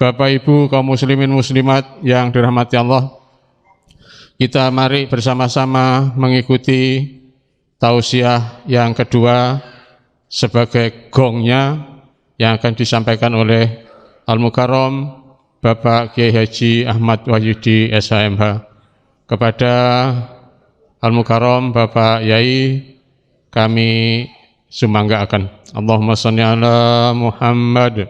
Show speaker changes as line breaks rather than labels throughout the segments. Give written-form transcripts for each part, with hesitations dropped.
Bapak Ibu kaum muslimin muslimat yang dirahmati Allah, kita mari bersama-sama mengikuti tausiah yang kedua sebagai gongnya yang akan disampaikan oleh Al-Mukarram Bapak Kiai Haji Ahmad Wahyudi SHMH. Kepada Al-Mukarram Bapak Yai kami sumanggakan. Allahumma shalli ala Muhammad.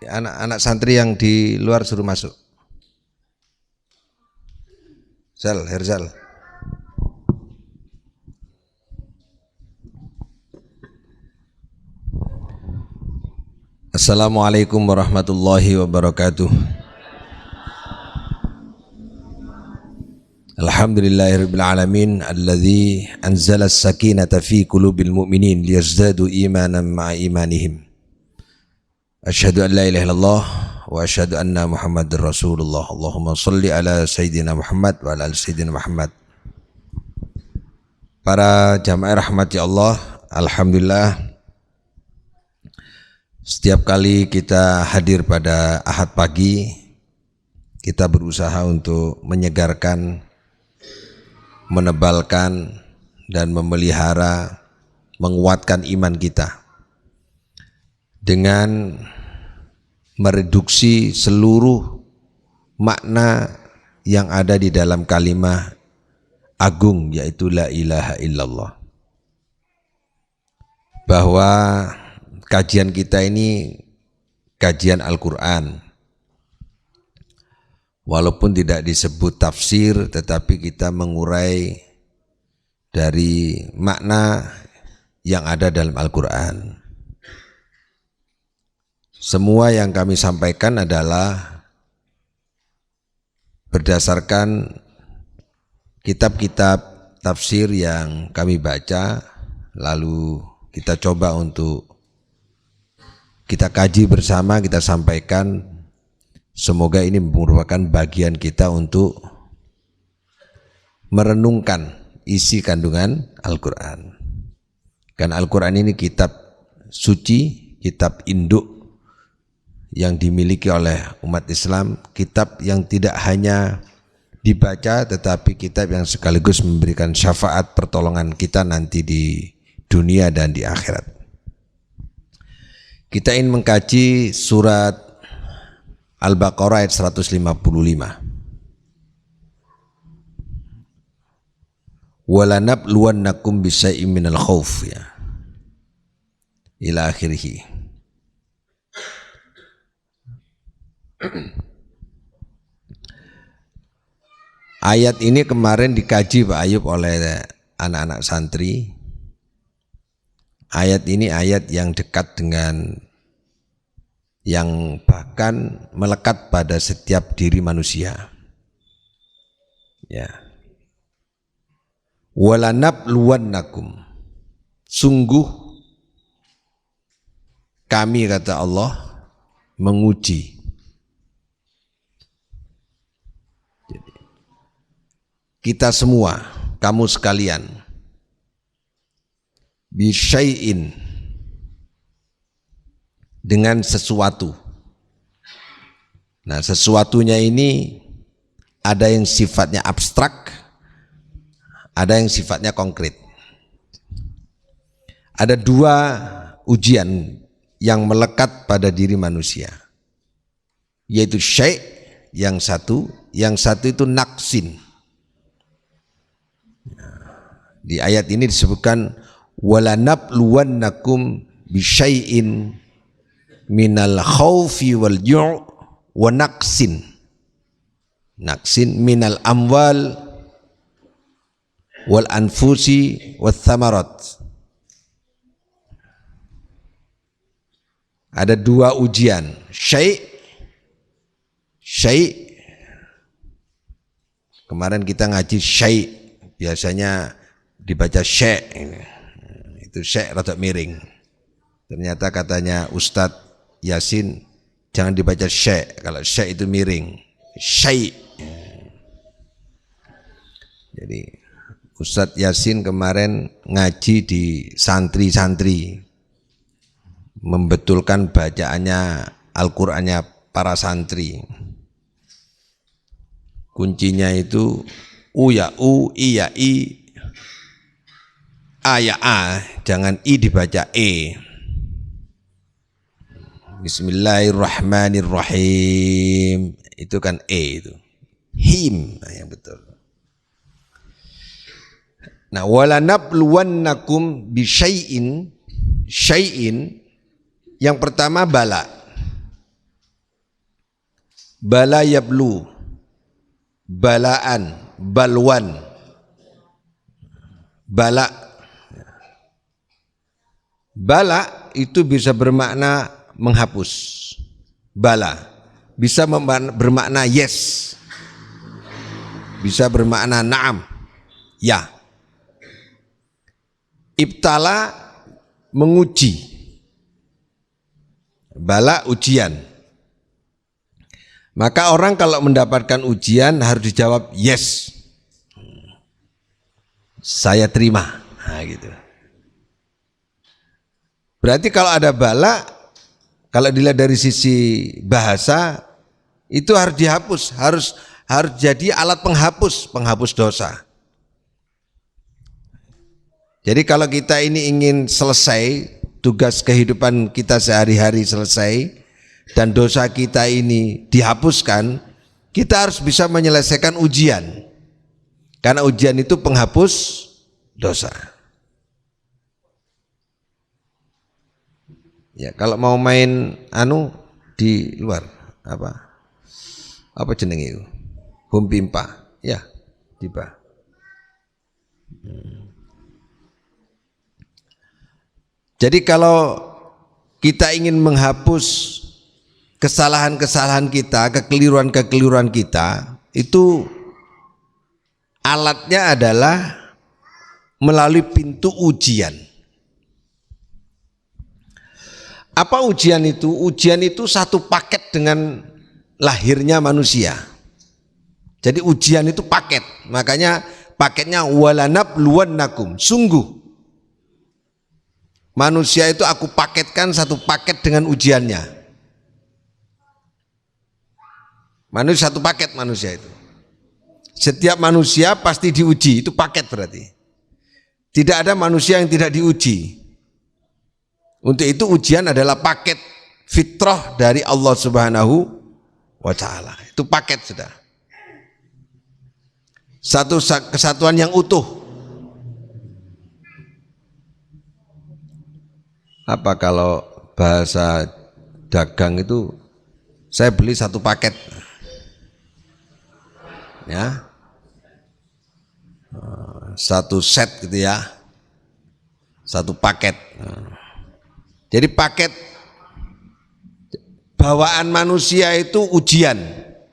Anak-anak santri yang di luar suruh masuk. Herzal. Assalamualaikum warahmatullahi wabarakatuh. Alhamdulillahirabbil alamin alladzi anzala as-sakinata fi qulubil mu'minin liyazdadu imanan ma'a imanihim. Asyhadu an la ilaha illallah wa asyhadu anna Muhammadar Rasulullah. Allahumma shalli ala sayyidina Muhammad wa ala ali sayyidina Muhammad. Para jamaah rahmati Allah, alhamdulillah setiap kali kita hadir pada Ahad pagi, kita berusaha untuk menyegarkan, menebalkan dan memelihara, menguatkan iman kita dengan mereduksi seluruh makna yang ada di dalam kalimat agung yaitu la ilaha illallah. Bahwa kajian kita ini kajian Al-Quran, walaupun tidak disebut tafsir tetapi kita mengurai dari makna yang ada dalam Al-Quran. Semua yang kami sampaikan adalah berdasarkan kitab-kitab tafsir yang kami baca, lalu kita coba untuk kita kaji bersama, kita sampaikan. Semoga ini merupakan bagian kita untuk merenungkan isi kandungan Al-Quran. Karena Al-Quran ini kitab suci, kitab induk yang dimiliki oleh umat Islam, kitab yang tidak hanya dibaca tetapi kitab yang sekaligus memberikan syafaat pertolongan kita nanti di dunia dan di akhirat. Kita ingin mengkaji surat Al-Baqarah ayat 155. Walanabluwannakum bisyai'im minal khauf, ya, ila akhirih. Ayat ini kemarin dikaji Pak Ayub oleh anak-anak santri. Ayat ini ayat yang dekat dengan, yang bahkan melekat pada setiap diri manusia. Ya. Walanabluwannakum, sungguh kami, kata Allah, menguji. Kita semua, kamu sekalian, bisyai'in, dengan sesuatu. Nah, sesuatunya ini ada yang sifatnya abstrak, ada yang sifatnya konkret. Ada dua ujian yang melekat pada diri manusia, yaitu syai', yang satu itu naksin. Di ayat ini disebutkan walanabluwannakum bisyai'in minal khaufi wal ju' wa naqsin minal amwal wal anfusi wath thamarat. Ada dua ujian, syai'. Kemarin kita ngaji syai', biasanya dibaca syek. Itu syek rada miring. Ternyata katanya Ustadz Yasin jangan dibaca syek. Kalau syek itu miring. Syai. Jadi Ustadz Yasin kemarin ngaji di santri-santri, membetulkan bacaannya Al-Qur'annya para santri. Kuncinya itu u ya u, i ya i, a ya a, jangan i dibaca e. Bismillahirrahmanirrahim, itu kan e itu. Him, nah yang betul. Nah, wala nabluwannakum bi syai'in, syai'in yang pertama bala. Bala yablu. Balaan, balwan. Bala. Bala itu bisa bermakna menghapus. Bala bisa bermakna yes. Bisa bermakna na'am. Ya. Ibtala menguji. Bala ujian. Maka orang kalau mendapatkan ujian harus dijawab yes. Saya terima. Nah, gitu. Berarti kalau ada bala, kalau dilihat dari sisi bahasa itu harus dihapus, harus jadi alat penghapus dosa. Jadi kalau kita ini ingin selesai, tugas kehidupan kita sehari-hari selesai, dan dosa kita ini dihapuskan, kita harus bisa menyelesaikan ujian. Karena ujian itu penghapus dosa. Ya, kalau mau main di luar apa jenenge itu? Home pimpa. Ya, tiba. Jadi kalau kita ingin menghapus kesalahan-kesalahan kita, kekeliruan-kekeliruan kita, itu alatnya adalah melalui pintu ujian. Apa ujian itu? Ujian itu satu paket dengan lahirnya manusia. Jadi ujian itu paket. Makanya paketnya walanabluwannakum. Sungguh manusia itu aku paketkan satu paket dengan ujiannya. Manusia satu paket manusia itu. Setiap manusia pasti diuji, itu paket berarti. Tidak ada manusia yang tidak diuji. Untuk itu ujian adalah paket fitrah dari Allah Subhanahu wa ta'ala. Itu paket sudah. Satu kesatuan yang utuh. Apa kalau bahasa dagang itu, saya beli satu paket. Ya, satu set gitu ya, satu paket. Jadi paket bawaan manusia itu ujian,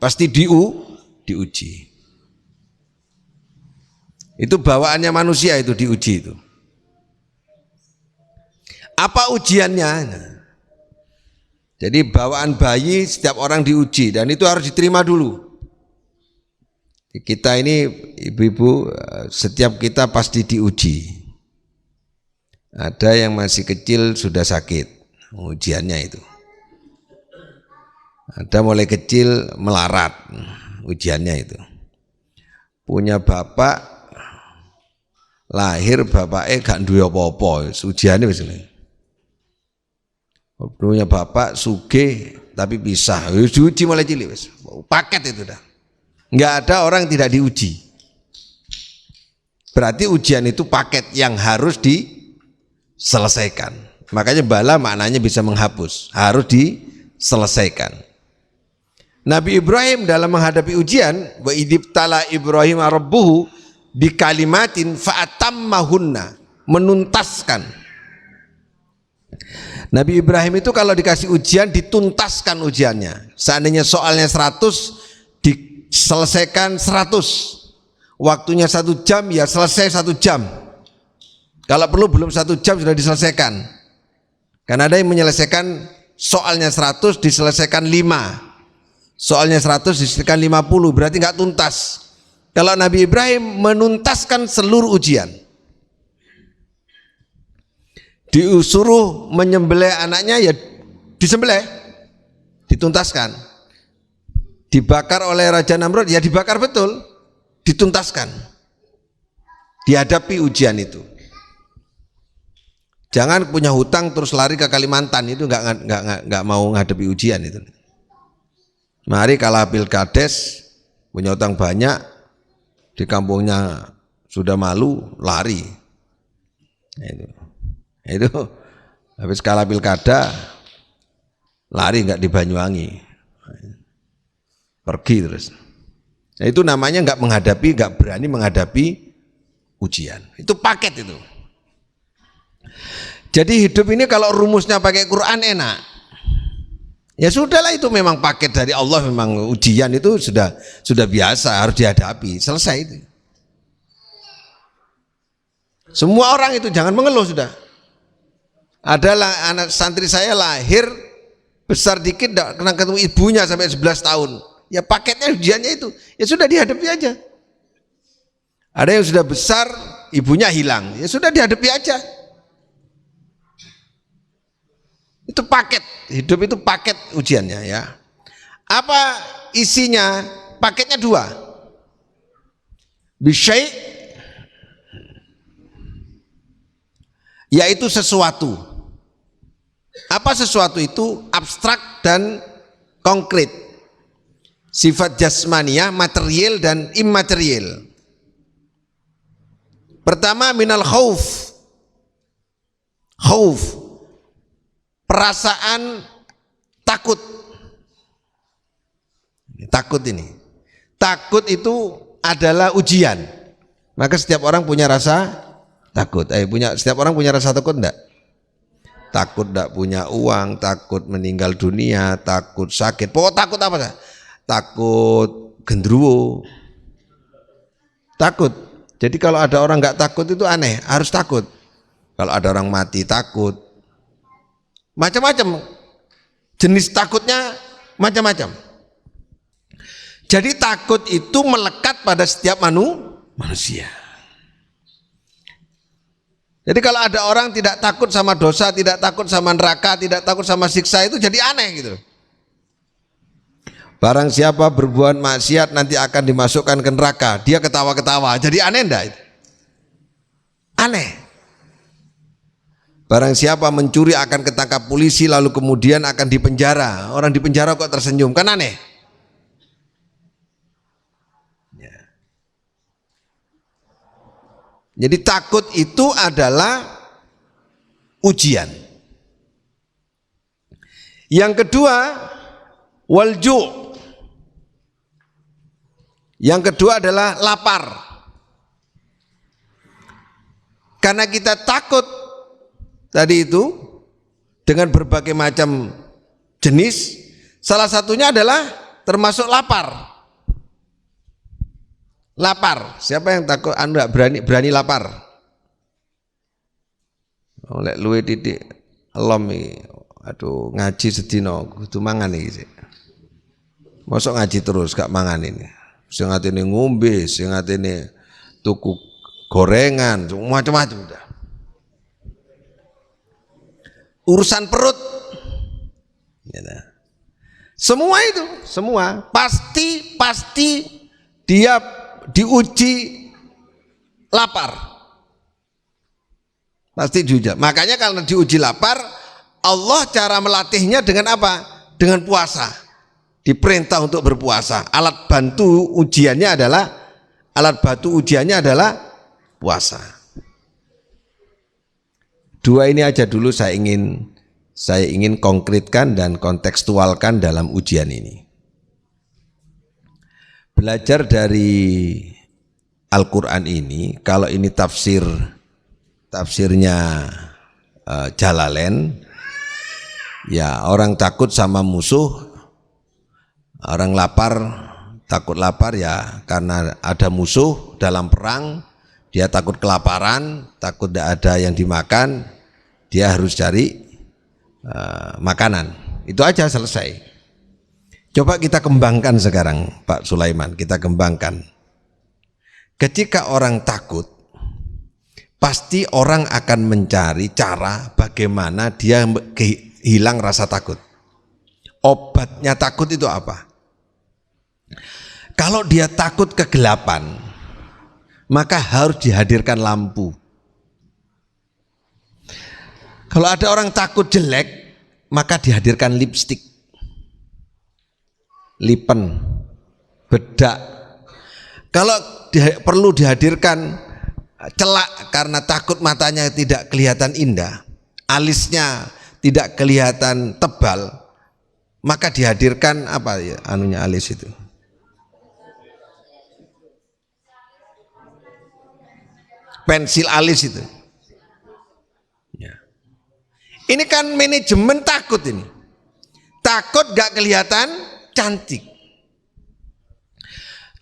pasti diuji. Itu bawaannya manusia itu diuji itu. Apa ujiannya? Jadi bawaan bayi setiap orang diuji dan itu harus diterima dulu. Kita ini ibu-ibu, setiap kita pasti diuji. Ada yang masih kecil sudah sakit, ujiannya itu. Ada mulai kecil melarat, ujiannya itu. Punya bapak, lahir bapaknya gak duwe apa-apa, ujiannya misalnya. Punya bapak sugih tapi pisah, diuji mulai cilik, paket itu dah. Enggak ada orang tidak diuji. Berarti ujian itu paket yang harus diselesaikan. Makanya bala maknanya bisa menghapus, harus diselesaikan. Nabi Ibrahim dalam menghadapi ujian, wa idibtala Ibrahim rabbuhu bikalimatin fa'atammahunna, menuntaskan. Nabi Ibrahim itu kalau dikasih ujian dituntaskan ujiannya. Seandainya soalnya 100 diselesaikan 100, waktunya 1 jam ya selesai 1 jam, Kalau perlu belum 1 jam sudah diselesaikan. Karena ada yang menyelesaikan soalnya 100 diselesaikan 5. Soalnya 100 diselesaikan 50, berarti nggak tuntas. Kalau Nabi Ibrahim menuntaskan seluruh ujian. Disuruh menyembelih anaknya ya disembelih, dituntaskan. Dibakar oleh Raja Namrud ya dibakar betul, dituntaskan. Dihadapi ujian itu. Jangan punya hutang terus lari ke Kalimantan, itu nggak mau menghadapi ujian itu. Mari kalah Pilkades, punya hutang banyak, di kampungnya sudah malu, lari. Itu habis kalah pilkada, lari nggak di Banyuwangi, pergi terus. Nah, itu namanya nggak berani menghadapi ujian. Itu paket itu. Jadi hidup ini kalau rumusnya pakai Quran enak. Ya sudahlah, itu memang paket dari Allah, memang ujian itu sudah biasa, harus dihadapi, selesai itu. Semua orang itu jangan mengeluh sudah. Adalah anak santri saya lahir besar dikit kena ketemu ibunya sampai 11 tahun. Ya paketnya ujiannya itu, ya sudah dihadapi aja. Ada yang sudah besar ibunya hilang, ya sudah dihadapi aja. Itu paket, hidup itu paket ujiannya ya. Apa isinya? Paketnya 2. Bisyai, yaitu sesuatu. Apa sesuatu itu? Abstrak dan konkret. Sifat jasmaniyah, material dan immaterial. Pertama minal khauf. Khauf, perasaan takut. Takut ini. Takut itu adalah ujian. Maka setiap orang punya rasa takut. Setiap orang punya rasa takut enggak? Takut enggak punya uang, takut meninggal dunia, takut sakit. Pokok takut apa? Takut gendruwo. Takut. Jadi kalau ada orang enggak takut itu aneh, harus takut. Kalau ada orang mati takut. Macam-macam. Jenis takutnya macam-macam. Jadi takut itu melekat pada setiap manusia. Jadi kalau ada orang tidak takut sama dosa, tidak takut sama neraka, tidak takut sama siksa, itu jadi aneh gitu. Barang siapa berbuat maksiat nanti akan dimasukkan ke neraka, dia ketawa-ketawa, jadi aneh enggak itu? Aneh. Barang siapa mencuri akan ketangkap polisi lalu kemudian akan dipenjara. Orang dipenjara kok tersenyum, kan aneh. Jadi takut itu adalah ujian. Yang kedua, walju. Yang kedua adalah lapar. Karena kita takut tadi itu dengan berbagai macam jenis, salah satunya adalah termasuk lapar. Lapar, siapa yang takut Anda berani lapar? Oleh luwe titik elom iki. Aduh, ngaji sedina kudu mangan iki. Mosok ngaji terus gak mangan ini. Sing ngatene ngombe, sing ngatene tuku gorengan, macam-macam udah. Urusan perut. Semua itu, semua pasti dia diuji lapar, pasti diuji. Makanya kalau diuji lapar, Allah cara melatihnya dengan apa? Dengan puasa. Diperintah untuk berpuasa. Alat bantu ujiannya adalah puasa. 2 ini aja dulu saya ingin konkretkan dan kontekstualkan dalam ujian ini. Belajar dari Al-Quran ini, kalau ini tafsirnya Jalalain, ya orang takut sama musuh, orang takut lapar ya karena ada musuh dalam perang, Dia takut kelaparan, takut tidak ada yang dimakan, dia harus cari makanan. Itu aja, selesai. Coba kita kembangkan sekarang Pak Sulaiman, kita kembangkan. Ketika orang takut, pasti orang akan mencari cara bagaimana dia hilang rasa takut. Obatnya takut itu apa? Kalau dia takut kegelapan, maka harus dihadirkan lampu. Kalau ada orang takut jelek, maka dihadirkan lipstik, lipen, bedak. Kalau perlu dihadirkan celak karena takut matanya tidak kelihatan indah, alisnya tidak kelihatan tebal, maka dihadirkan apa ya anunya alis itu? Pensil alis itu. Ya. Ini kan manajemen takut ini. Takut gak kelihatan cantik.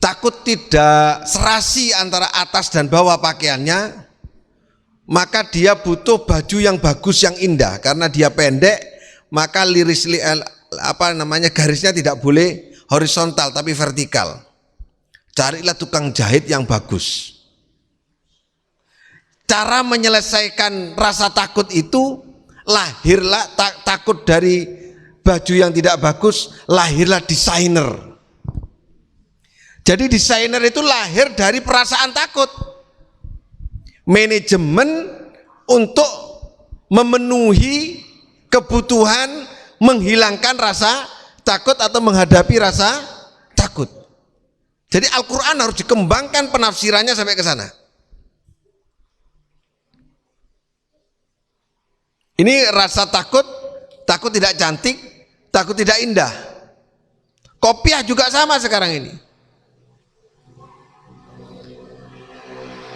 Takut tidak serasi antara atas dan bawah pakaiannya, maka dia butuh baju yang bagus, yang indah. Karena dia pendek, maka garisnya tidak boleh horizontal tapi vertikal. Carilah tukang jahit yang bagus. Cara menyelesaikan rasa takut itu, lahirlah takut dari baju yang tidak bagus, lahirlah desainer. Jadi desainer itu lahir dari perasaan takut. Manajemen untuk memenuhi kebutuhan menghilangkan rasa takut atau menghadapi rasa takut. Jadi Al-Quran harus dikembangkan penafsirannya sampai ke sana. Ini rasa takut, takut tidak cantik, takut tidak indah. Kopiah juga sama sekarang ini.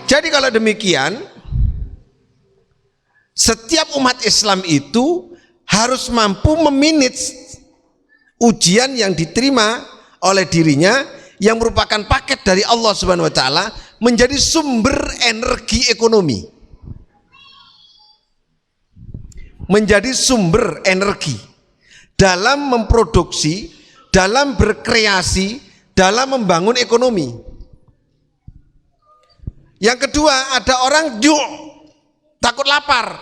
Jadi kalau demikian, setiap umat Islam itu harus mampu memanage ujian yang diterima oleh dirinya yang merupakan paket dari Allah Subhanahu wa taala menjadi sumber energi ekonomi. Menjadi sumber energi dalam memproduksi, dalam berkreasi, dalam membangun ekonomi. Yang kedua, ada orang takut lapar.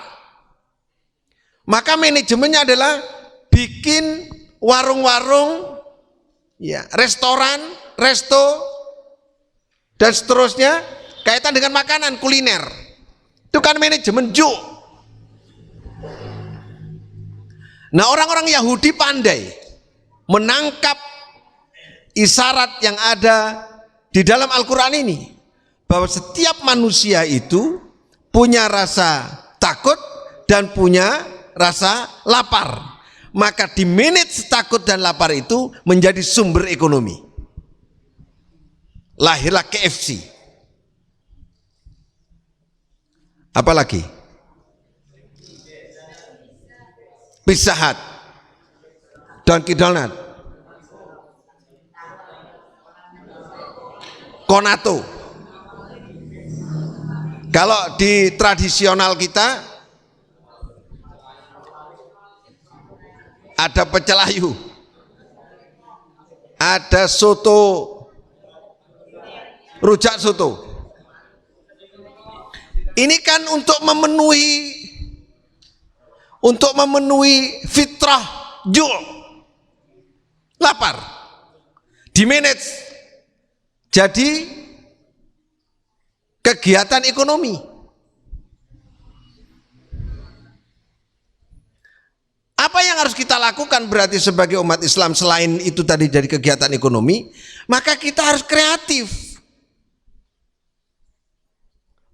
Maka manajemennya adalah bikin warung-warung, ya, restoran, resto, dan seterusnya kaitan dengan makanan, kuliner. Itu kan manajemen Nah, orang-orang Yahudi pandai menangkap isyarat yang ada di dalam Al-Quran ini, bahwa setiap manusia itu punya rasa takut dan punya rasa lapar. Maka di manage takut dan lapar itu menjadi sumber ekonomi. Lahirlah KFC. Apalagi? Pizza Hut, Dunkin' Donut, Konato. Kalau di tradisional kita ada pecel ayu, ada soto, rujak soto. Ini kan untuk memenuhi fitrah lapar, di manage jadi kegiatan ekonomi. Apa yang harus kita lakukan berarti sebagai umat Islam selain itu tadi jadi kegiatan ekonomi? Maka kita harus kreatif.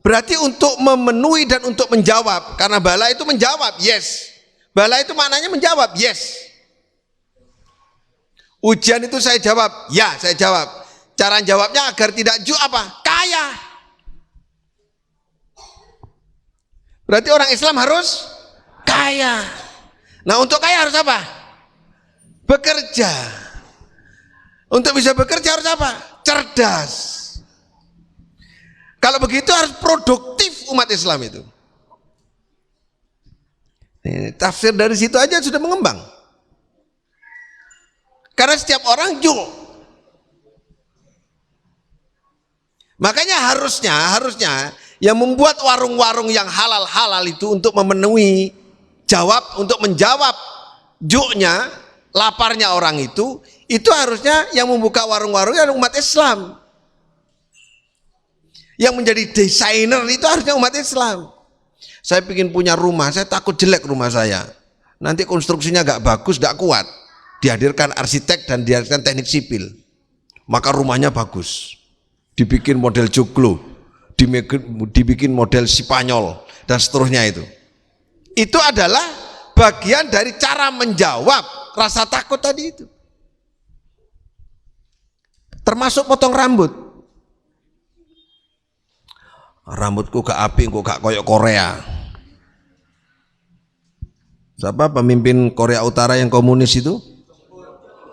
Berarti untuk memenuhi dan untuk menjawab, karena bala itu menjawab, yes. Bala itu maknanya menjawab, yes. Ujian itu saya jawab, ya saya jawab. Cara jawabnya agar tidak kaya. Berarti orang Islam harus kaya. Nah, untuk kaya harus apa? Bekerja. Untuk bisa bekerja harus apa? Cerdas. Kalau begitu harus produktif umat Islam itu. Tafsir dari situ aja sudah mengembang. Karena setiap orang ju. Makanya harusnya yang membuat warung-warung yang halal-halal itu untuk memenuhi untuk menjawab ju-nya, laparnya orang itu harusnya yang membuka warung-warung adalah umat Islam. Yang menjadi desainer itu harusnya umat Islam. Saya ingin punya rumah, saya takut jelek rumah saya. Nanti konstruksinya gak bagus, gak kuat. Dihadirkan arsitek dan dihadirkan teknik sipil. Maka rumahnya bagus. Dibikin model joglo, dibikin model Spanyol, dan seterusnya itu. Itu adalah bagian dari cara menjawab rasa takut tadi itu. Termasuk potong rambut. Rambutku gak apik, kok gak koyok Korea. Siapa pemimpin Korea Utara yang komunis itu?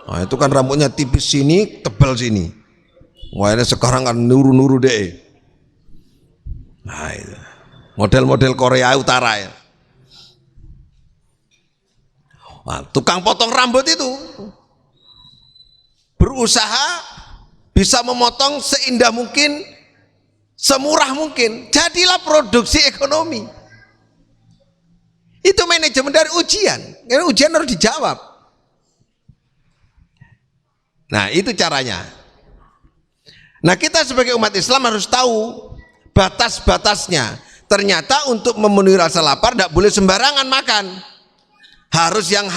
Nah, itu kan rambutnya tipis sini, tebal sini. Wah, ini sekarang kan nuru-nuru deh. Nah, itu model-model Korea Utara ya. Nah, tukang potong rambut itu berusaha bisa memotong seindah mungkin, semurah mungkin. Jadilah produksi ekonomi. Itu manajemen dari ujian. Karena ujian harus dijawab. Nah, itu caranya. Nah, kita sebagai umat Islam harus tahu batas-batasnya. Ternyata untuk memenuhi rasa lapar tidak boleh sembarangan makan. Harus yang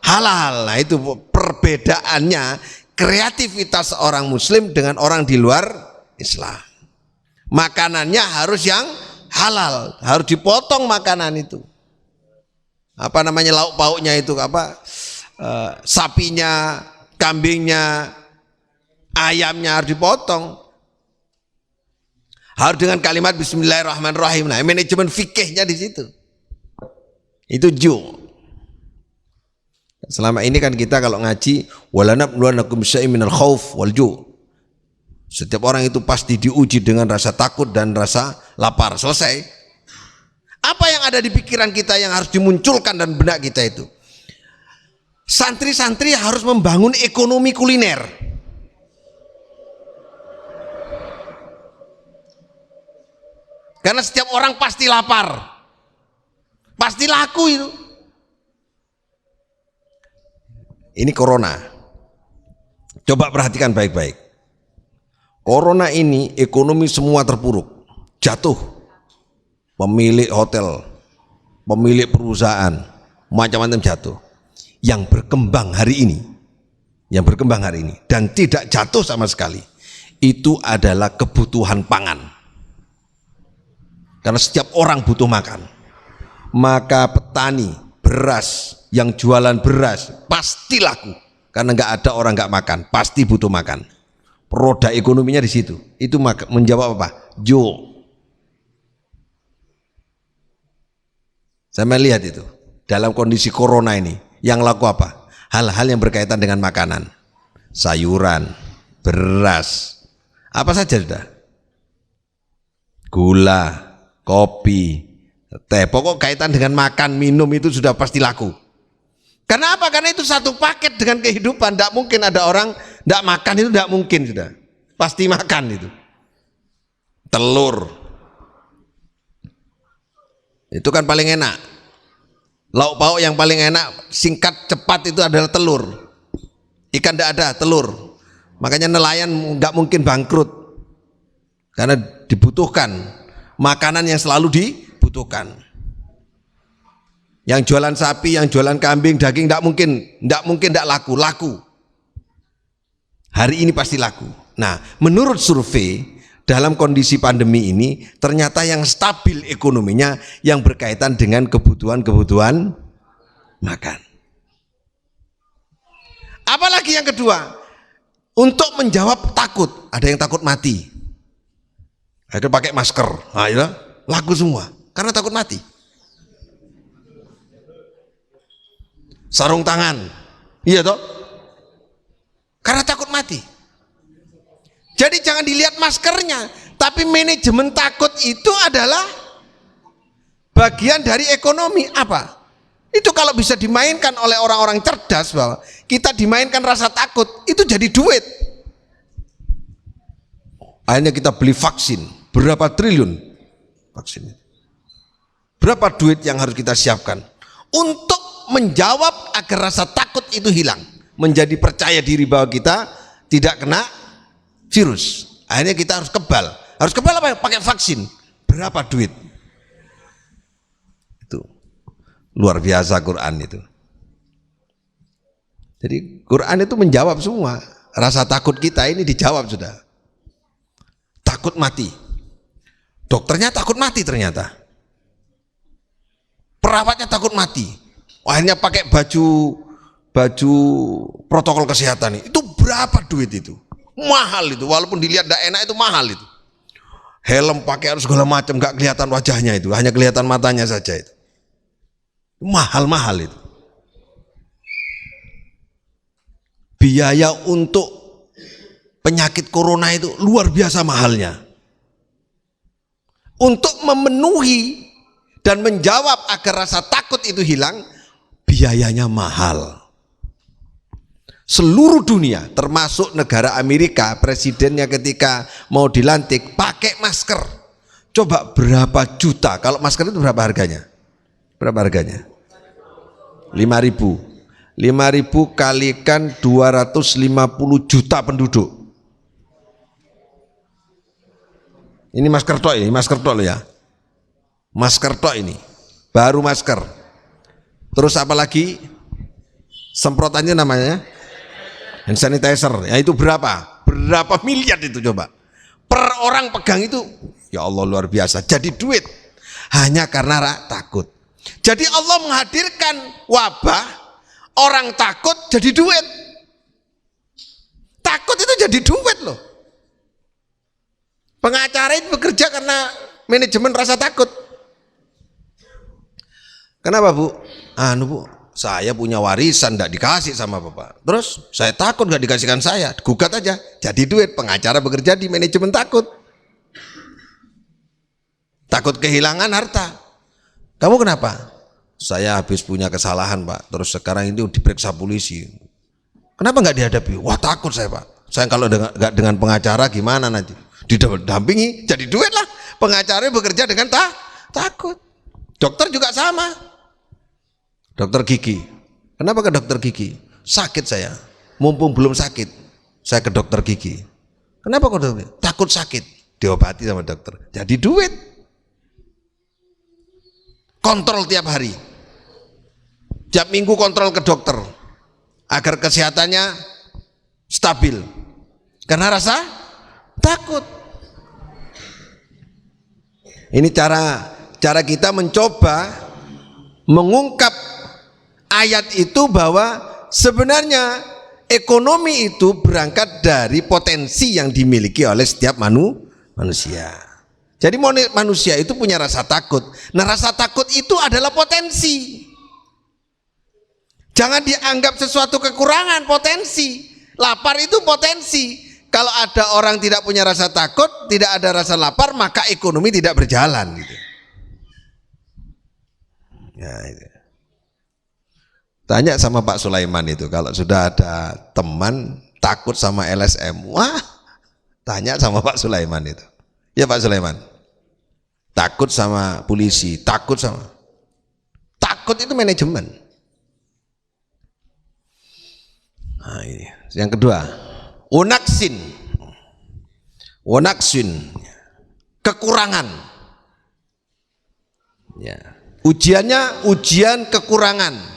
halal. Nah, itu perbedaannya kreativitas orang muslim dengan orang di luar Islam. Makanannya harus yang halal, harus dipotong makanan itu. Apa namanya lauk pauknya itu sapinya, kambingnya, ayamnya harus dipotong. Harus dengan kalimat Bismillahirrahmanirrahim. Nah, manajemen fikihnya di situ. Itu ju. Selama ini kan kita kalau ngaji walanabluwannakum syai'im minal khauf wal ju. Setiap orang itu pasti diuji dengan rasa takut dan rasa lapar. Selesai. Apa yang ada di pikiran kita yang harus dimunculkan dan benak kita itu? Santri-santri harus membangun ekonomi kuliner. Karena setiap orang pasti lapar. Pasti laku itu. Ini corona. Coba perhatikan baik-baik. Corona ini ekonomi semua terpuruk. Jatuh. Pemilik hotel, pemilik perusahaan, macam-macam jatuh. Yang berkembang hari ini dan tidak jatuh sama sekali, itu adalah kebutuhan pangan. Karena setiap orang butuh makan. Maka petani beras yang jualan beras pasti laku, karena nggak ada orang nggak makan, pasti butuh makan. Roda ekonominya di situ. Itu menjawab apa? Saya melihat itu dalam kondisi corona ini yang laku apa? Hal-hal yang berkaitan dengan makanan, sayuran, beras, apa saja sudah, gula, kopi, teh, pokok kaitan dengan makan minum itu sudah pasti laku. Karena apa? Karena itu satu paket dengan kehidupan. Tidak mungkin ada orang tidak makan, itu tidak mungkin, sudah pasti makan itu. Telur itu kan paling enak. Lauk pauk yang paling enak, singkat, cepat itu adalah telur. Ikan tidak ada, telur. Makanya nelayan nggak mungkin bangkrut, karena dibutuhkan makanan yang selalu dibutuhkan. Yang jualan sapi, yang jualan kambing, daging tidak mungkin tidak laku. Hari ini pasti laku. Nah, menurut survei, dalam kondisi pandemi ini ternyata yang stabil ekonominya yang berkaitan dengan kebutuhan makan. Apalagi yang kedua, untuk menjawab takut. Ada yang takut mati, ada pakai masker, nah, ya, laku semua karena takut mati. Sarung tangan, iya toh, karena takut mati. Jadi jangan dilihat maskernya, Tapi manajemen takut itu adalah bagian dari ekonomi. Apa? Itu kalau bisa dimainkan oleh orang-orang cerdas, bahwa kita dimainkan rasa takut, itu jadi duit. Akhirnya kita beli vaksin, berapa triliun vaksin. Berapa duit yang harus kita siapkan untuk menjawab agar rasa takut itu hilang, menjadi percaya diri bahwa kita tidak kena virus. Akhirnya kita harus kebal. Harus kebal apa? Pakai vaksin. Berapa duit? Itu luar biasa Quran itu. Jadi Quran itu menjawab semua. Rasa takut kita ini dijawab sudah. Takut mati. Dokternya takut mati ternyata. Perawatnya takut mati. Akhirnya pakai baju protokol kesehatan itu berapa duit itu? Mahal itu, walaupun dilihat tidak enak itu mahal itu. Helm pakai harus segala macam, nggak kelihatan wajahnya itu, hanya kelihatan matanya saja itu. Mahal-mahal itu. Biaya untuk penyakit corona itu luar biasa mahalnya. Untuk memenuhi dan menjawab agar rasa takut itu hilang, biayanya mahal. Seluruh dunia termasuk negara Amerika, presidennya ketika mau dilantik pakai masker. Coba berapa juta, kalau masker itu berapa harganya? Berapa harganya? 5.000 kalikan 250 juta penduduk. Ini masker tok, ini masker tok loh ya. Masker tok ini, baru masker. Terus apa lagi? Semprotannya namanya hand sanitizer, ya itu berapa? Berapa miliar itu coba? Per orang pegang itu, ya Allah luar biasa. Jadi duit hanya karena takut. Jadi Allah menghadirkan wabah, orang takut jadi duit. Takut itu jadi duit loh. Pengacara itu bekerja karena manajemen rasa takut. Kenapa Bu? Bu, saya punya warisan tidak dikasih sama bapak, terus saya takut nggak dikasihkan saya, gugat aja jadi duit. Pengacara bekerja di manajemen takut kehilangan harta. Kamu kenapa? Saya habis punya kesalahan Pak, terus sekarang ini diperiksa polisi. Kenapa nggak dihadapi? Wah takut saya Pak, saya kalau nggak dengan pengacara gimana nanti? Didampingi jadi duit lah. Pengacara bekerja dengan takut. Dokter juga sama. Dokter gigi, kenapa ke dokter gigi? Sakit saya, mumpung belum sakit, saya ke dokter gigi. Kenapa ke dokter? Takut sakit, diobati sama dokter. Jadi duit. Kontrol tiap hari, tiap minggu kontrol ke dokter, agar kesehatannya stabil. Karena rasa takut. Ini cara kita mencoba mengungkap ayat itu, bahwa sebenarnya ekonomi itu berangkat dari potensi yang dimiliki oleh setiap manusia. Jadi manusia itu punya rasa takut. Nah rasa takut itu adalah potensi. Jangan dianggap sesuatu kekurangan, potensi. Lapar itu potensi. Kalau ada orang tidak punya rasa takut, tidak ada rasa lapar, maka ekonomi tidak berjalan gitu. Ya, itu. Tanya sama Pak Sulaiman itu, kalau sudah ada teman takut sama LSM, wah, tanya sama Pak Sulaiman itu. Ya Pak Sulaiman, takut sama polisi, takut itu manajemen. Nah, ini. Yang kedua, Onaksin, kekurangan. Ya. Ujiannya ujian kekurangan.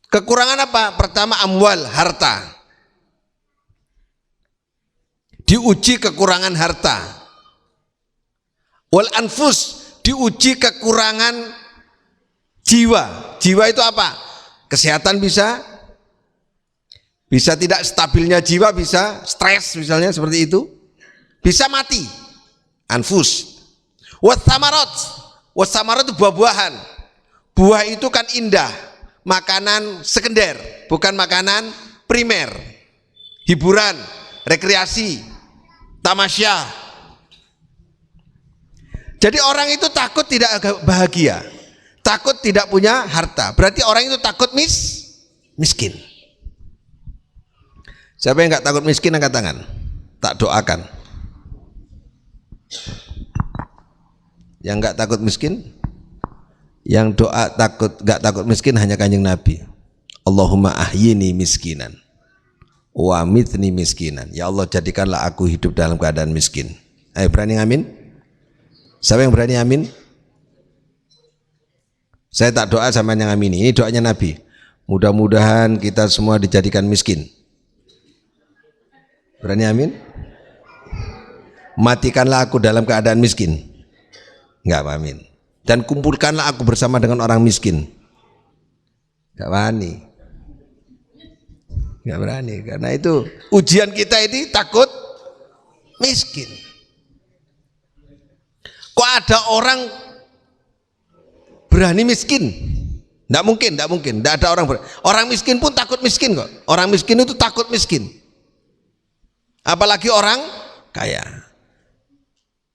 Kekurangan apa? Pertama amwal, harta. Diuji kekurangan harta. Wal anfus, diuji kekurangan jiwa. Jiwa itu apa? Kesehatan bisa tidak stabilnya jiwa, bisa stres misalnya seperti itu. Bisa mati. Anfus. Wassamarat itu buah-buahan. Buah itu kan indah. Makanan sekunder, bukan makanan primer. Hiburan, rekreasi, tamasya, Jadi orang itu takut tidak bahagia, takut tidak punya harta. Berarti orang itu takut miskin. Siapa yang nggak takut miskin angkat tangan. Tak doakan. Yang nggak takut miskin, yang doa nggak takut miskin hanya Kanjeng Nabi. Allahumma ahyini miskinan, wa amitni miskinan. Ya Allah, jadikanlah aku hidup dalam keadaan miskin. Ayo, berani amin? Siapa yang berani amin? Saya tak doa sama yang amini. Ini doanya Nabi. Mudah-mudahan kita semua dijadikan miskin. Berani amin? Matikanlah aku dalam keadaan miskin. Enggak amin. Dan kumpulkanlah aku bersama dengan orang miskin. Enggak berani. Enggak berani. Karena itu ujian kita ini takut miskin. Kok ada orang berani miskin? Enggak mungkin. Enggak ada orang berani. Orang miskin pun takut miskin kok. Orang miskin itu takut miskin. Apalagi orang kaya.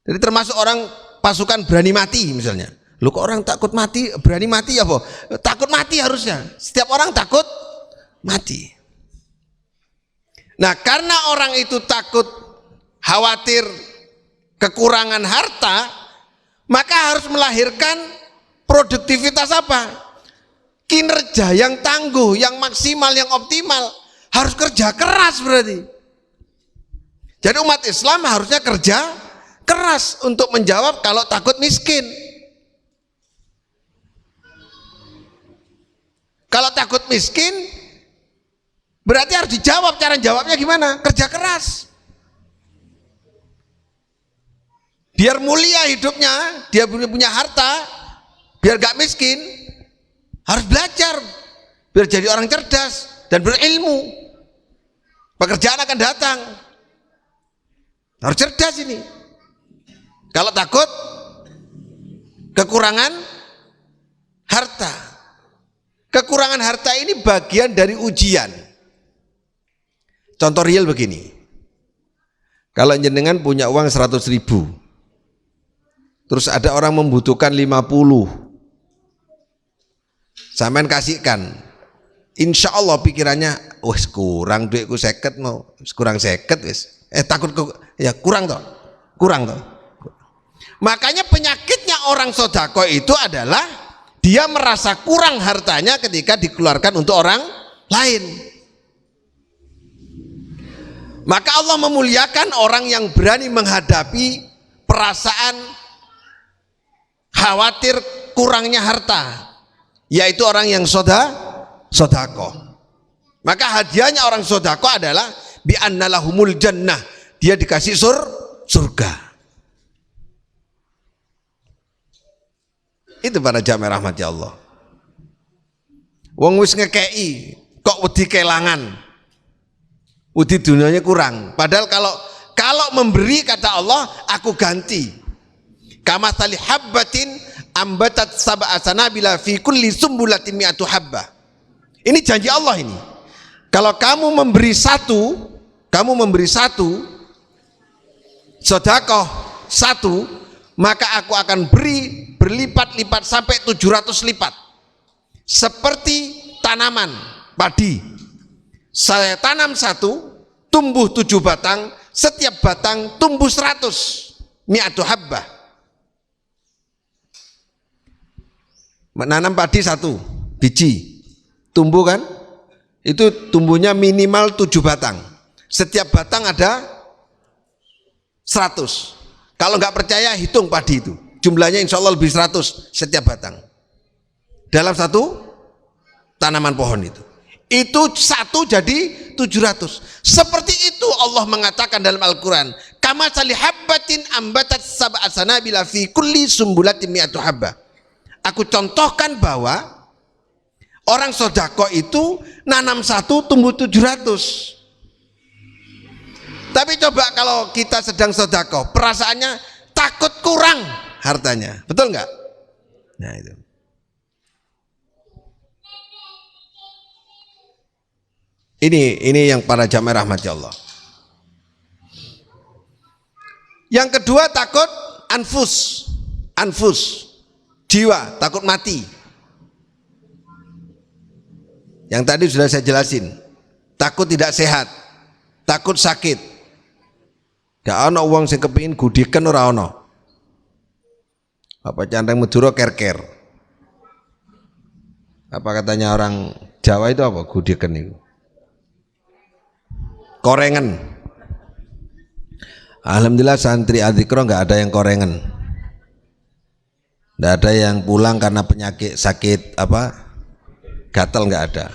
Jadi termasuk orang pasukan berani mati misalnya. Lu kok orang takut mati, berani mati ya, Bo? Takut mati harusnya. Setiap orang takut mati. Nah, karena orang itu takut, khawatir kekurangan harta, maka harus melahirkan produktivitas apa? Kinerja yang tangguh, yang maksimal, yang optimal. Harus kerja keras berarti. Jadi umat Islam harusnya kerja keras untuk menjawab kalau takut miskin. Kalau takut miskin berarti harus dijawab. Cara jawabnya gimana? Kerja keras. Biar mulia hidupnya, dia punya harta, biar gak miskin, harus belajar, biar jadi orang cerdas dan berilmu. Pekerjaan akan datang. Harus cerdas ini. Kalau takut kekurangan harta. Kekurangan harta ini bagian dari ujian. Contoh real begini. Kalau jenengan punya uang 100.000, terus ada orang membutuhkan 50, sampean kasihkan, insya Allah pikirannya, wes kurang duitku 50 mau, kurang 50 wes. Takut ya kurang toh. Makanya penyakitnya orang sodako itu adalah dia merasa kurang hartanya ketika dikeluarkan untuk orang lain. Maka Allah memuliakan orang yang berani menghadapi perasaan khawatir kurangnya harta, yaitu orang yang sodako. Maka hadiahnya orang sodako adalah bi annalahumul jannah, dia dikasih surga. Itu para jamaah rahmati Allah. Wong wis ngekei kok wedi kelangan, wedi dunianya kurang. Padahal kalau memberi, kata Allah, aku ganti. Kama tali habbatin ambatat sab'a sanabila fi kulli sumbulatin mi'atu habbah. Ini janji Allah ini. Kalau kamu memberi satu sedekah satu, maka aku akan beri berlipat-lipat sampai 700 lipat. Seperti tanaman padi. Saya tanam satu, tumbuh 7 batang, setiap batang tumbuh 100 mi'atu habbah. Menanam padi 1 biji, tumbuh kan? Itu tumbuhnya minimal 7 batang. Setiap batang ada 100. Kalau nggak percaya hitung padi itu, jumlahnya insya Allah lebih 100 setiap batang dalam satu tanaman pohon itu satu jadi 700. Seperti itu Allah mengatakan dalam Al-Quran, kama sali habbatin ambatat sab'a sanabila fi kulli sumbulatin mi'atu habbah. Aku contohkan bahwa orang sodako itu nanam satu tumbuh 700. Tapi coba kalau kita sedang sedekah, perasaannya takut kurang hartanya, betul nggak? Nah itu. Ini yang para jamaah rahmati Allah. Yang kedua takut anfus, anfus, jiwa, takut mati. Yang tadi sudah saya jelasin, takut tidak sehat, takut sakit. Gak ono wong sing kepingin gudiken ora ono. Apa canteng Madura ker-ker. Apa katanya orang Jawa itu apa gudiken itu? Korengan. Alhamdulillah santri Adzikra nggak ada yang korengan. Nggak ada yang pulang karena penyakit sakit apa gatal, nggak ada.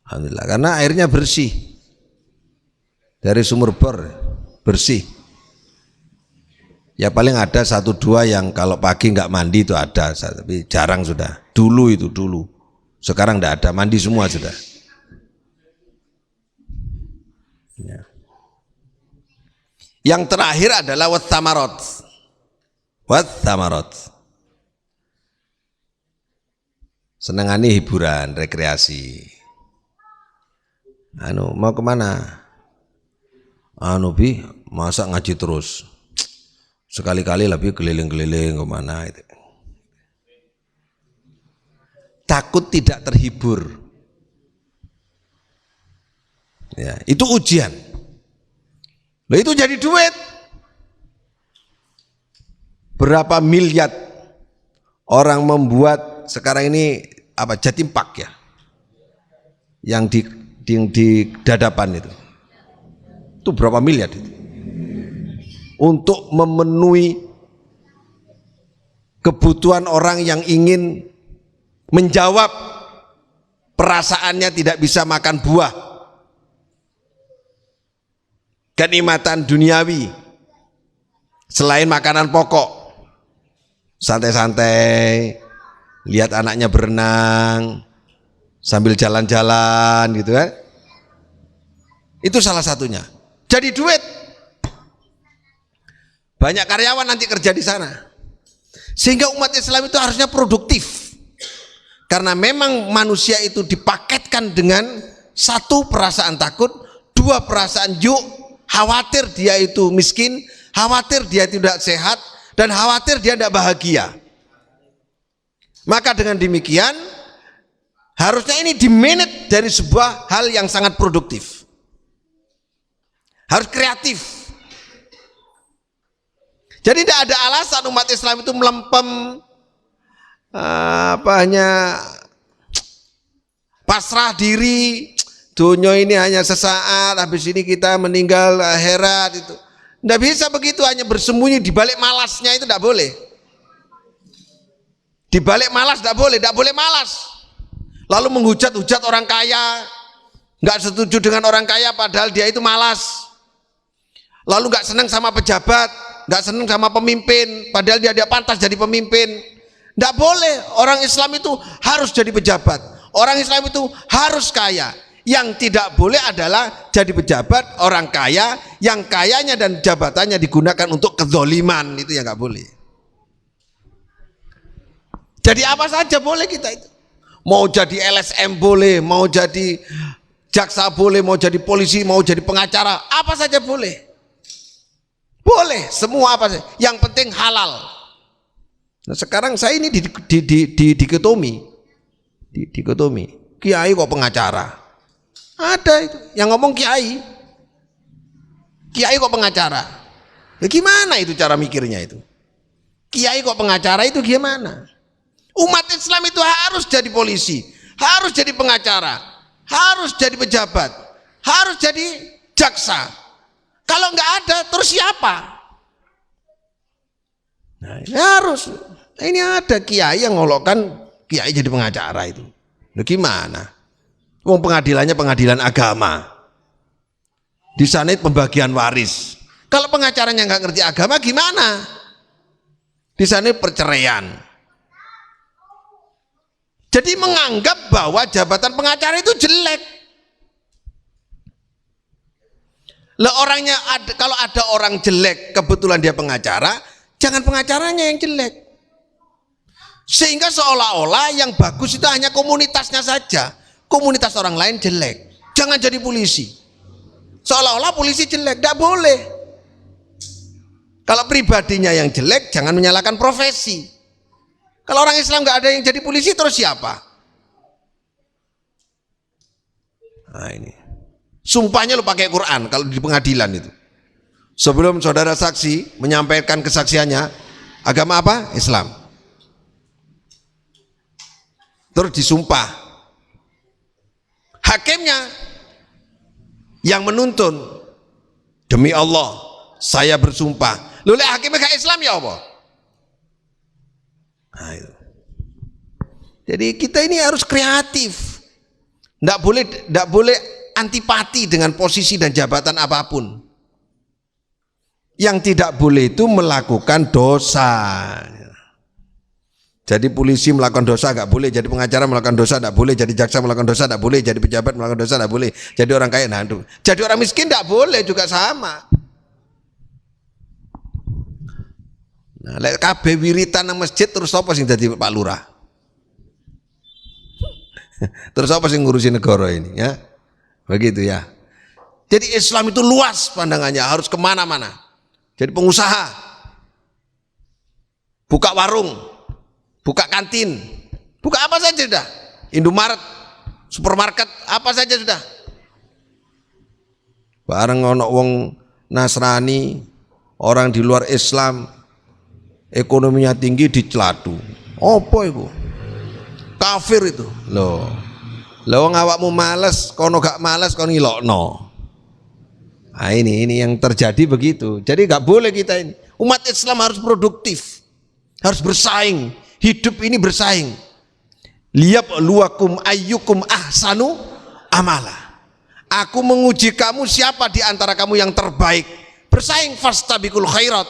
Alhamdulillah karena airnya bersih dari sumur bor, bersih. Ya paling ada 1-2 yang kalau pagi nggak mandi itu ada, tapi jarang sudah. Dulu itu dulu, sekarang nggak ada, mandi semua sudah. Ya. Yang terakhir adalah watthamarot. Senengani hiburan, rekreasi. Mau kemana? Bi, masa ngaji terus? Sekali-kali lebih keliling-keliling kemana itu. Takut tidak terhibur. Ya, itu ujian. Loh itu jadi duit. Berapa miliar orang membuat sekarang ini apa Jatim Park ya, yang di Dadapan itu berapa miliar itu untuk memenuhi kebutuhan orang yang ingin menjawab perasaannya tidak bisa makan buah, kenikmatan duniawi selain makanan pokok, santai-santai lihat anaknya berenang sambil jalan-jalan gitu kan. Itu salah satunya. Jadi duit. Banyak karyawan nanti kerja di sana. Sehingga umat Islam itu harusnya produktif. Karena memang manusia itu dipaketkan dengan 1 perasaan takut, 2 perasaan khawatir dia itu miskin, khawatir dia tidak sehat, dan khawatir dia tidak bahagia. Maka dengan demikian harusnya ini dimanage dari sebuah hal yang sangat produktif. Harus kreatif. Jadi tidak ada alasan umat Islam itu melempem hanya pasrah diri, dunia ini hanya sesaat, habis ini kita meninggal akhirat itu. Tidak bisa begitu, hanya bersembunyi di balik malasnya itu tidak boleh. Di balik malas tidak boleh malas. Lalu menghujat-hujat orang kaya, nggak setuju dengan orang kaya padahal dia itu malas. Lalu nggak senang sama pejabat, nggak senang sama pemimpin, padahal dia pantas jadi pemimpin. Nggak boleh. Orang Islam itu harus jadi pejabat. Orang Islam itu harus kaya. Yang tidak boleh adalah jadi pejabat orang kaya, yang kayanya dan jabatannya digunakan untuk kezoliman, itu yang nggak boleh. Jadi apa saja boleh kita itu. Mau jadi LSM boleh, mau jadi jaksa boleh, mau jadi polisi, mau jadi pengacara, apa saja boleh. Boleh, semua apa saja. Yang penting halal. Nah, sekarang saya ini di dikotomi. Kiai kok pengacara? Ada itu yang ngomong kiai. Kiai kok pengacara? Ya gimana itu cara mikirnya itu? Kiai kok pengacara itu gimana? Umat Islam itu harus jadi polisi, harus jadi pengacara, harus jadi pejabat, harus jadi jaksa. Kalau nggak ada, terus siapa? Nah, ini harus. Ini ada kiai yang ngolokkan kiai jadi pengacara itu. Nah, gimana? Wong pengadilannya pengadilan agama. Di sana itu pembagian waris. Kalau pengacaranya nggak ngerti agama, gimana? Di sana perceraian. Jadi menganggap bahwa jabatan pengacara itu jelek. Lah orangnya kalau ada orang jelek kebetulan dia pengacara, jangan pengacaranya yang jelek. Sehingga seolah-olah yang bagus itu hanya komunitasnya saja. Komunitas orang lain jelek. Jangan jadi polisi. Seolah-olah polisi jelek, tidak boleh. Kalau pribadinya yang jelek, jangan menyalahkan profesi. Kalau orang Islam nggak ada yang jadi polisi, terus siapa? Nah ini, sumpahnya lo pakai Quran kalau di pengadilan itu. Sebelum saudara saksi menyampaikan kesaksiannya, agama apa? Islam. Terus disumpah. Hakimnya yang menuntun, demi Allah, saya bersumpah. Lalu hakimnya gak Islam ya apa? Nah, itu. Jadi kita ini harus kreatif. Nggak boleh antipati dengan posisi dan jabatan apapun. Yang tidak boleh itu melakukan dosa. Jadi polisi melakukan dosa nggak boleh, jadi pengacara melakukan dosa nggak boleh, jadi jaksa melakukan dosa nggak boleh, jadi pejabat melakukan dosa nggak boleh, jadi orang kaya jadi orang miskin nggak boleh juga sama. Nah, lek kabeh wiritan nang masjid terus apa sing dadi Pak Lurah? Terus apa sing ngurusin negara ini ya? Begitu ya. Jadi Islam itu luas pandangannya, harus kemana-mana. Jadi pengusaha, buka warung, buka kantin, buka apa saja sudah, Indomaret, supermarket, apa saja sudah. Bareng ono wong Nasrani, orang di luar Islam, ekonominya tinggi dicelatu. Apa itu? Kafir itu. Loh wong awakmu males, kono gak males kono ngilokno. Nah ini yang terjadi begitu. Jadi gak boleh kita ini. Umat Islam harus produktif, harus bersaing. Hidup ini bersaing. Liyabluwakum ayyukum ahsanu amala. Aku menguji kamu siapa di antara kamu yang terbaik. Bersaing, fastabiqul khairat.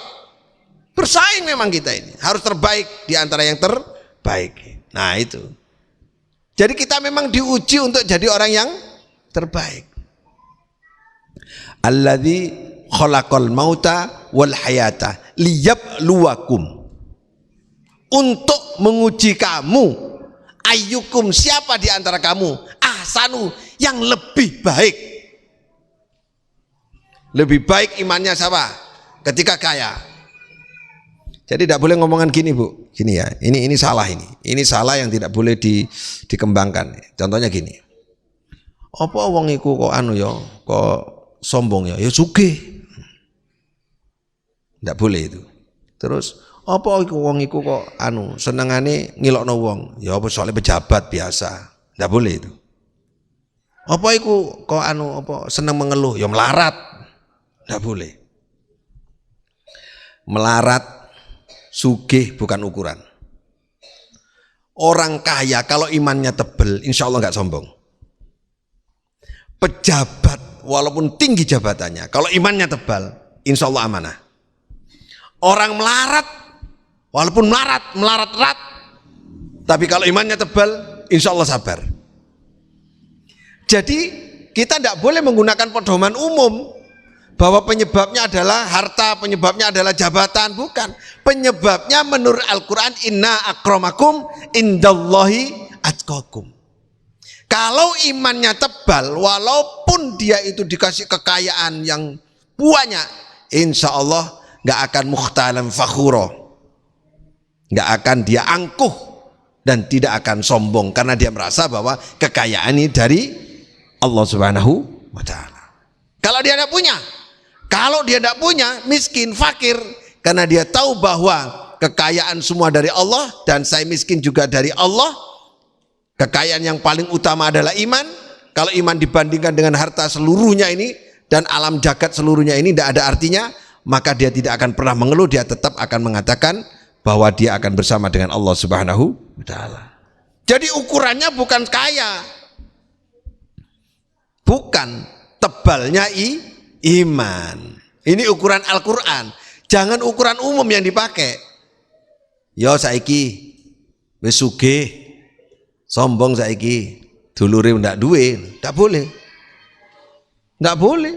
Bersaing memang kita ini. Harus terbaik di antara yang terbaik. Nah itu. Jadi kita memang diuji untuk jadi orang yang terbaik. Alladzi khalaqal mauta wal hayata liyabluwakum. Untuk menguji kamu, ayyukum siapa di antara kamu ahsanu yang lebih baik. Lebih baik imannya siapa? Ketika kaya. Jadi tidak boleh ngomongan gini Bu, gini ya. Ini salah ini. Ini salah yang tidak boleh dikembangkan. Contohnya gini. Apa wong iku kok anu ya, kok sombong ya? Ya sugih. Tidak boleh itu. Terus apa iku wong iku kok anu senengane ngilokno wong? Ya apa soalnya pejabat biasa. Tidak boleh itu. Apa iku kok anu apa seneng mengeluh? Ya melarat. Tidak boleh. Melarat sugih bukan ukuran. Orang kaya kalau imannya tebel, insya Allah nggak sombong. Pejabat walaupun tinggi jabatannya, kalau imannya tebal, insya Allah amanah. Orang melarat, walaupun melarat, tapi kalau imannya tebal, insya Allah sabar. Jadi kita tidak boleh menggunakan pedoman umum bahwa penyebabnya adalah harta, penyebabnya adalah jabatan, bukan. Penyebabnya menurut Al-Quran, inna akramakum indallahi atqakum. Kalau imannya tebal, walaupun dia itu dikasih kekayaan yang banyak, insya Allah nggak akan mukhtalan fakhuro, nggak akan dia angkuh dan tidak akan sombong karena dia merasa bahwa kekayaan ini dari Allah Subhanahu wa Ta'ala. Kalau dia tidak punya, miskin, fakir, karena dia tahu bahwa kekayaan semua dari Allah dan saya miskin juga dari Allah. Kekayaan yang paling utama adalah iman. Kalau iman dibandingkan dengan harta seluruhnya ini dan alam jagat seluruhnya ini tidak ada artinya, maka dia tidak akan pernah mengeluh, dia tetap akan mengatakan bahwa dia akan bersama dengan Allah Subhanahu wa Ta'ala. Jadi ukurannya bukan kaya, bukan tebalnya iman. Ini ukuran Al-Quran. Jangan ukuran umum yang dipakai. Ya saiki wis sugih, sombong saiki, dulure ndak duwe, ndak boleh. Ndak boleh.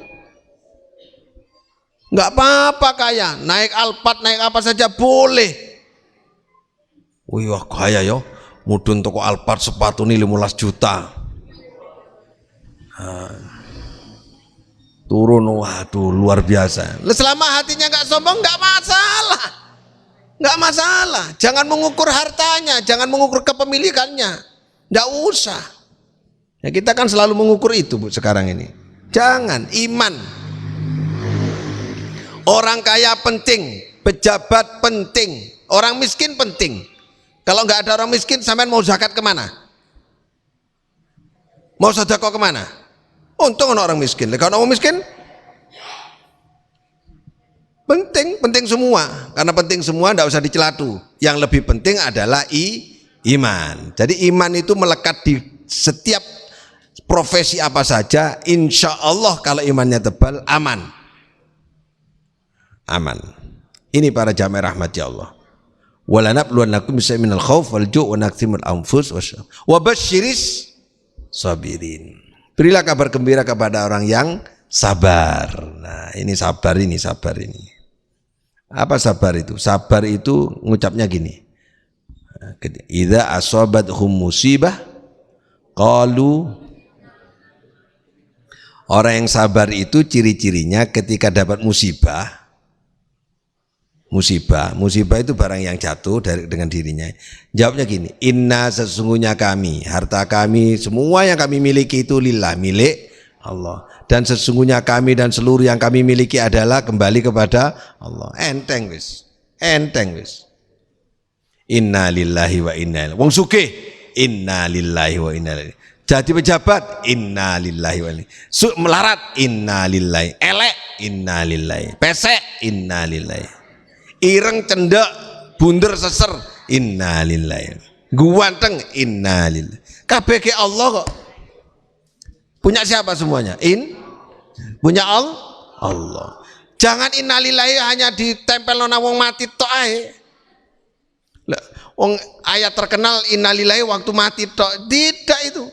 Nggak apa-apa kaya, naik Alphard, naik apa saja boleh. Wih wah kaya ya, mudun toko Alphard sepatu ini 15 juta. turun, waduh luar biasa. Selama hatinya nggak sombong nggak masalah, nggak masalah. Jangan mengukur hartanya, jangan mengukur kepemilikannya, nggak usah. Ya kita kan selalu mengukur itu Bu sekarang ini. Jangan, iman. Orang kaya penting, pejabat penting, orang miskin penting. Kalau nggak ada orang miskin, sampean mau zakat kemana? Mau sedekah kemana? Untung ada orang miskin. Kalau orang miskin penting semua. Karena penting semua, tidak usah dicelatu. Yang lebih penting adalah iman. Jadi iman itu melekat di setiap profesi apa saja. Insya Allah kalau imannya tebal, aman. Aman. Ini para jamaah rahmati Allah. Wala nabluwannakum bisyai'in minal khauf wal ju' wa naqsimul anfus wa basyiris sabirin. Berilah kabar gembira kepada orang yang sabar. Nah, ini sabar ini. Apa sabar itu? Sabar itu ngucapnya gini. Idza asabathum musibah qalu. Orang yang sabar itu ciri-cirinya ketika dapat musibah itu barang yang jatuh dengan dirinya. Jawabnya gini, inna sesungguhnya kami, harta kami, semua yang kami miliki itu lillah, milik Allah. Dan sesungguhnya kami dan seluruh yang kami miliki adalah kembali kepada Allah. Enteng wis. Inna lillahi wa inna ilaihi. Wong sugih, inna lillahi wa inna ilaihi. Jadi pejabat, inna lillahi wa inna ilaihi. Melarat, inna lillahi. Elek, inna lillahi. Pesek, inna lillahi. Ireng cendak bunder seser inna lillahi, guanteng inna lillahi. Kabeh ke Allah kok. Punya siapa semuanya? Punya Allah. Jangan inna lillahi hanya ditempel nona wong mati tok ae. Lah wong ayat terkenal inna lillahi waktu mati tok. Tidak itu.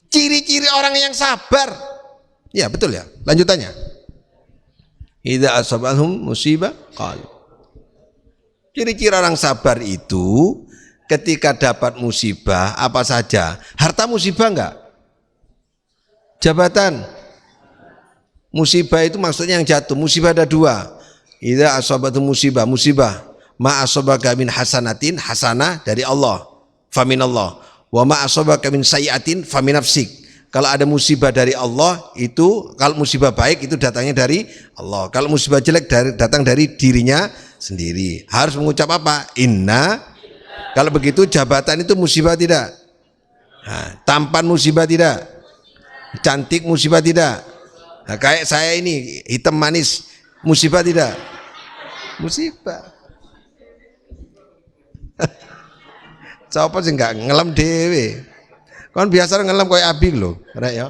Ciri-ciri orang yang sabar. Ya betul ya. Lanjutannya. Idza asabahum musibah qalu. Ciri-ciri orang sabar itu ketika dapat musibah apa saja. Harta musibah enggak? Jabatan. Musibah itu maksudnya yang jatuh. Musibah ada dua. Idza asabahum musibah. Ma asabaka min hasanatin, hasanah dari Allah. Faminallah. Wa ma asabaka min sayyi'atin famin nafsik. Kalau ada musibah dari Allah itu, kalau musibah baik itu datangnya dari Allah. Kalau musibah jelek datang dari dirinya sendiri. Harus mengucap apa? Inna. Kalau begitu jabatan itu musibah tidak? Nah, tampan musibah tidak? Cantik musibah tidak? Nah, kayak saya ini hitam manis musibah tidak? Musibah. Siapa sih enggak ngelam dewe? Kan biasa ngelam kayak Abi loh, ya.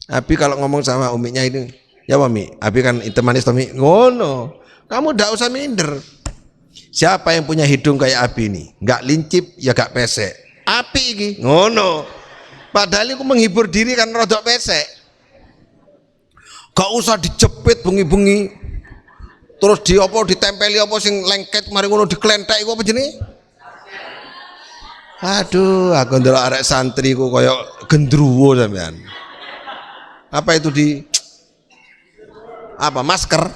Abi kalau ngomong sama uminya ini, ya Mami, Abi kan hitam manis Mami, ngono. Kamu ndak usah minder. Siapa yang punya hidung kayak Abi ini? Enggak lincip ya enggak pesek. Api iki, ngono. Padahal aku menghibur diri kan rodok pesek. Gak usah dijepit bengi-bengi. Terus ditempeli apa sing lengket mari ngono diklenthek iku apa jenenge? Aduh, aku ndelok arek santri ku koyo gendruwo sampean. Apa itu masker?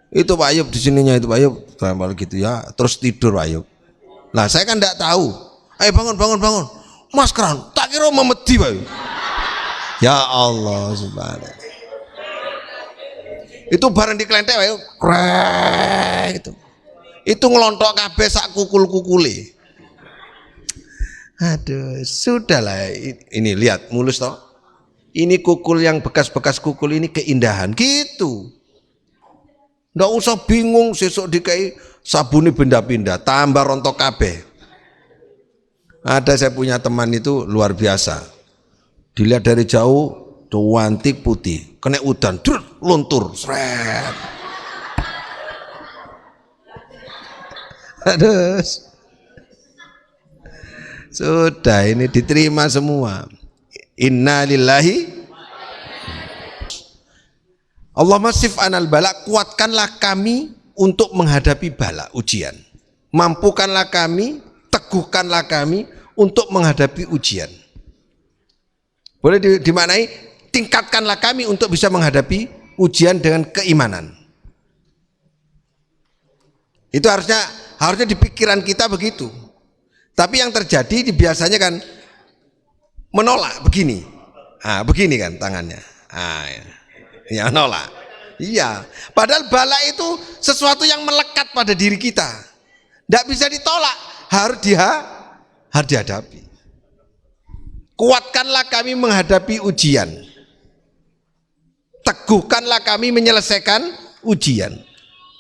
Itu Pak Ayub di sininya itu Pak Ayub. Kalau gitu ya, terus tidur Pak Ayub. Lah saya kan enggak tahu. Ayo bangun. Maskeran, tak kira memedi Pak Ayub. Ya Allah subhanallah. Itu bareng diklenthek Pak Ayub. Krek itu. Itu ngelontok kabeh sak kukul-kukule. Aduh, sudahlah ini lihat mulus toh. Ini kukul yang bekas-bekas kukul ini keindahan gitu. Nggak usah bingung sesuk dikai sabuni pindah-pindah, tambah rontok kabeh. Ada saya punya teman itu luar biasa. Dilihat dari jauh cantik putih, kena udan, luntur, sret. Aduh. Sudah ini diterima semua. Inna lillahi. Allah masif anal bala, kuatkanlah kami untuk menghadapi bala, ujian. Mampukanlah kami, teguhkanlah kami untuk menghadapi ujian. Boleh dimaknai tingkatkanlah kami untuk bisa menghadapi ujian dengan keimanan. Itu harusnya di pikiran kita begitu. Tapi yang terjadi biasanya kan menolak begini. Begini kan tangannya. Ya menolak. Iya. Padahal bala itu sesuatu yang melekat pada diri kita. Tidak bisa ditolak, harus dihadapi. Kuatkanlah kami menghadapi ujian. Teguhkanlah kami menyelesaikan ujian.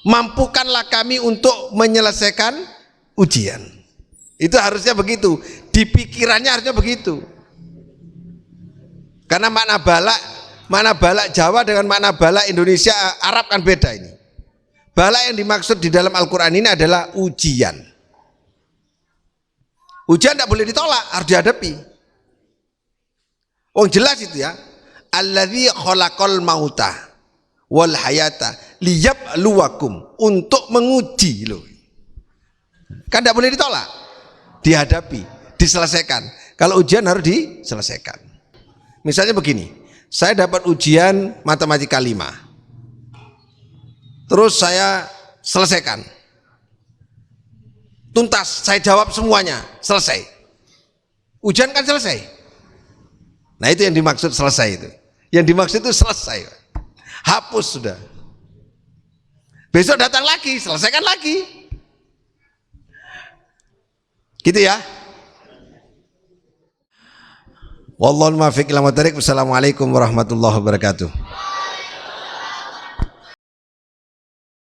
Mampukanlah kami untuk menyelesaikan ujian. Itu harusnya begitu. Di pikirannya harusnya begitu. Karena makna balak Jawa dengan makna balak Indonesia Arab kan beda ini. Balak yang dimaksud di dalam Al-Quran ini adalah ujian. Ujian tidak boleh ditolak, harus dihadapi. Oh jelas itu ya. Alladzi khalaqal mauta wal hayata liyabluwakum, untuk menguji loh. Kan tidak boleh ditolak, dihadapi, diselesaikan. Kalau ujian harus diselesaikan. Misalnya begini, saya dapat ujian matematika 5. Terus saya selesaikan. Tuntas, saya jawab semuanya, selesai. Ujian kan selesai. Nah itu yang dimaksud selesai itu. Yang dimaksud itu selesai. Hapus sudah. Besok datang lagi, selesaikan lagi. Gitu ya. Wallahul muwaffiq ila thoriq. Wassalamualaikum warahmatullahi wabarakatuh.